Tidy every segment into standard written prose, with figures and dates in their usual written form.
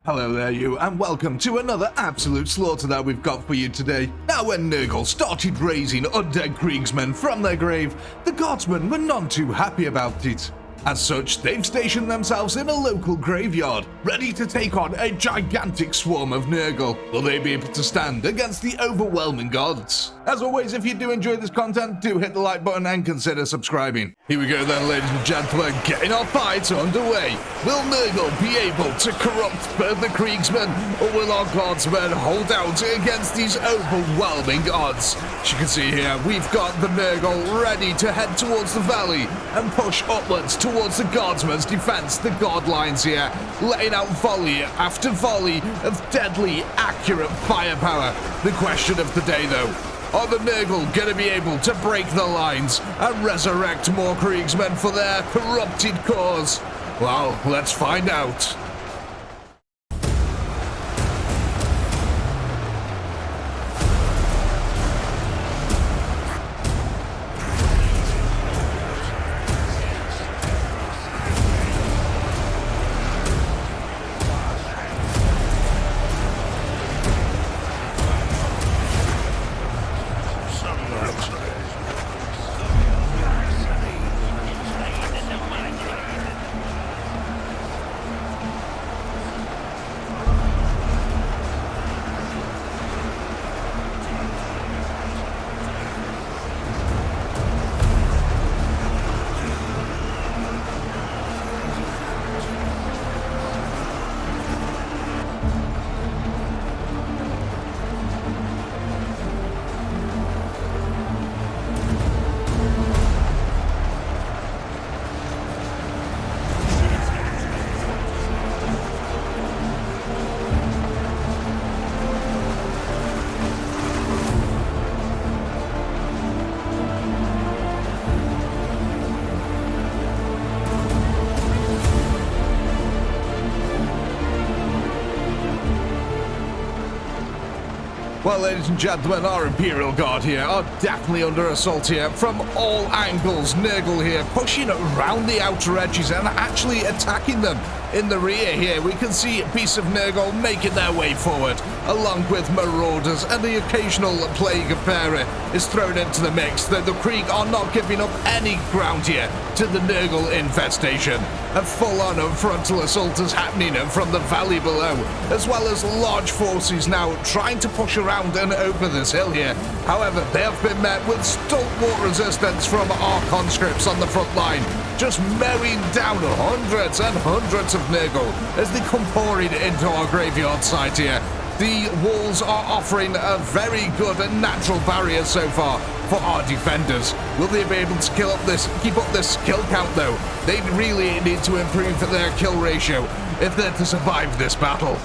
Hello there you, and welcome to another absolute slaughter that we've got for you today. Now when NURGLE started raising undead kriegsmen from their grave, the guardsmen were none too happy about it. As such, they've stationed themselves in a local graveyard, ready to take on a gigantic swarm of NURGLE. Will they be able to stand against the overwhelming odds? As always, if you do enjoy this content, do hit the like button and consider subscribing. Here we go then, ladies and gentlemen, getting our fight underway. Will NURGLE be able to corrupt further kriegsmen, or will our guardsmen hold out against these overwhelming odds? As you can see here, we've got the NURGLE ready to head towards the valley and push upwards towards the guardsmen's defense. The guard lines here, letting out volley after volley of deadly, accurate firepower. The question of the day though, are the NURGLE going to be able to break the lines and resurrect more kriegsmen for their corrupted cause? Well, let's find out. Well, ladies and gentlemen, our Imperial Guard here are definitely under assault here from all angles. NURGLE here pushing around the outer edges and actually attacking them. In the rear here, we can see a piece of NURGLE making their way forward, along with marauders, and the occasional plague of Fairy is thrown into the mix. The Krieg are not giving up any ground here to the NURGLE infestation. A full-on frontal assault is happening from the valley below, as well as large forces now trying to push around and over this hill here. However, they have been met with stalwart resistance from our conscripts on the front line, just mowing down hundreds and hundreds of NURGLE as they come pouring into our graveyard site here. The walls are offering a very good and natural barrier so far for our defenders. Will they be able to keep up this kill count though? They really need to improve their kill ratio if they're to survive this battle.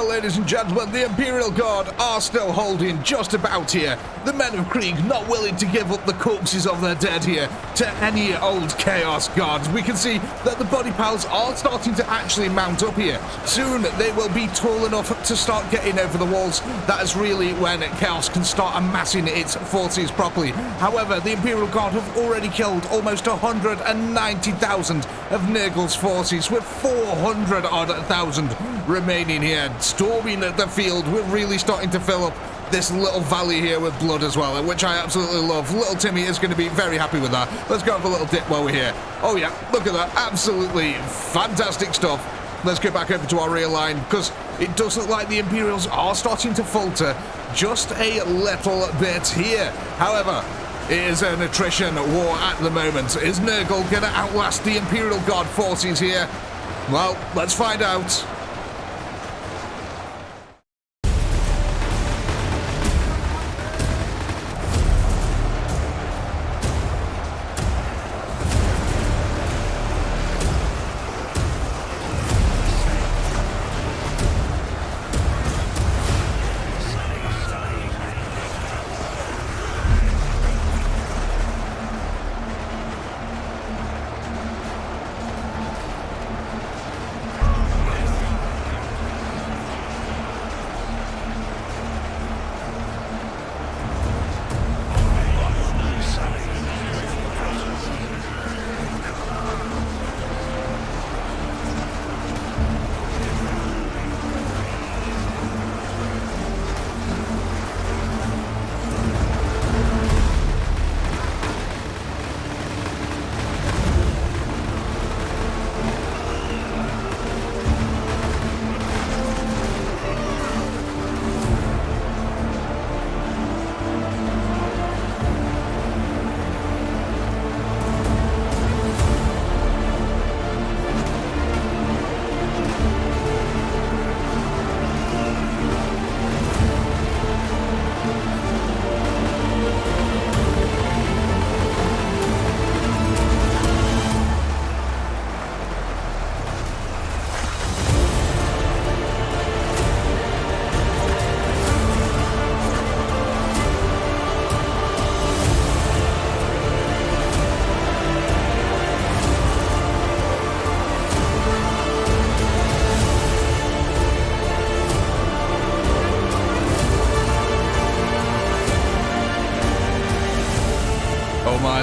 Well, ladies and gentlemen, the Imperial Guard are still holding just about here. The men of Krieg not willing to give up the corpses of their dead here to any old Chaos Guards. We can see that the body piles are starting to actually mount up here. Soon they will be tall enough to start getting over the walls. That is really when Chaos can start amassing its forces properly. However, the Imperial Guard have already killed almost 190,000 of NURGLE's forces, with 400,000 remaining here. Storming the field, we're really starting to fill up this little valley here with blood as well, which I absolutely love. Little Timmy is going to be very happy with that. Let's go have a little dip while we're here. Oh yeah, look at that. Absolutely fantastic stuff. Let's go back over to our rear line, because it does look like the Imperials are starting to falter just a little bit here. However, it is an attrition war at the moment. Is NURGLE going to outlast the Imperial Guard forces here? Well, let's find out.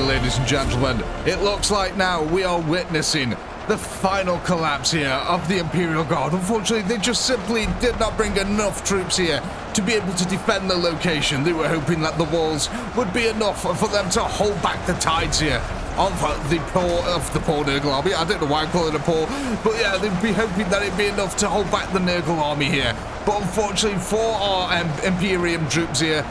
Ladies and gentlemen, it looks like now we are witnessing the final collapse here of the Imperial Guard. Unfortunately, they just simply did not bring enough troops here to be able to defend the location. They were hoping that the walls would be enough for them to hold back the tides here of the poor NURGLE army. I don't know why I'm calling it poor, but yeah, they'd be hoping that it'd be enough to hold back the NURGLE army here. But unfortunately for our Imperium troops here,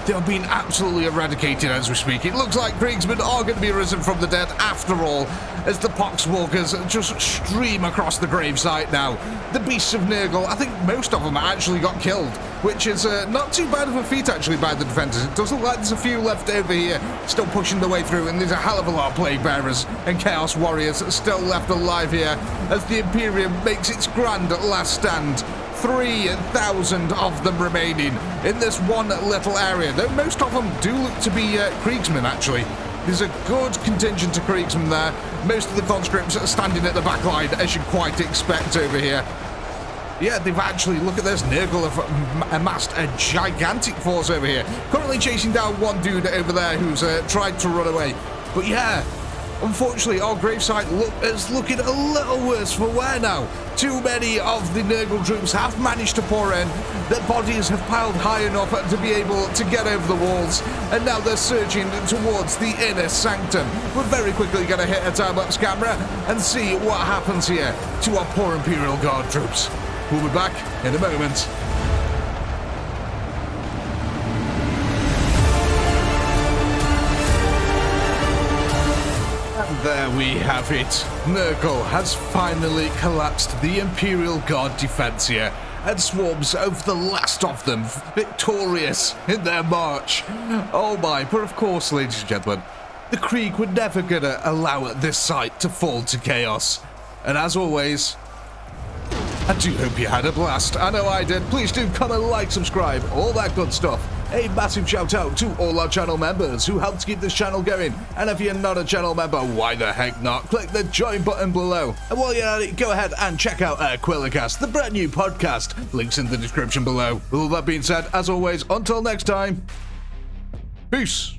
they are being absolutely eradicated as we speak. It looks like Kriegsmen are going to be risen from the dead after all, as the Poxwalkers just stream across the gravesite now. The Beasts of NURGLE, I think most of them actually got killed, which is not too bad of a feat actually by the defenders. It does look like there's a few left over here, still pushing their way through, and there's a hell of a lot of Plague Bearers and Chaos Warriors still left alive here, as the Imperium makes its grand last stand. 3,000 of them remaining in this one little area, though most of them do look to be Kriegsmen actually. There's a good contingent of Kriegsmen there. Most of the conscripts are standing at the back line, as you'd quite expect over here. Yeah, they've actually, look at this, NURGLE have amassed a gigantic force over here. Currently chasing down one dude over there who's tried to run away. But yeah, unfortunately, our gravesite is looking a little worse for wear now. Too many of the NURGLE troops have managed to pour in. Their bodies have piled high enough to be able to get over the walls, and now they're surging towards the inner sanctum. We're very quickly going to hit a time-lapse camera and see what happens here to our poor Imperial Guard troops. We'll be back in a moment. And there we have it. NURGLE has finally collapsed the Imperial Guard defense here, and swarms over the last of them, victorious in their march. Oh my, but of course, ladies and gentlemen, the Krieg were never gonna allow this site to fall to chaos. And as always, I do hope you had a blast. I know I did. Please do comment, like, subscribe, all that good stuff. A massive shout out to all our channel members who helped keep this channel going. And if you're not a channel member, why the heck not? Click the join button below. And while you're at it, go ahead and check out Quillercast, the brand new podcast. Links in the description below. With all that being said, as always, until next time, peace.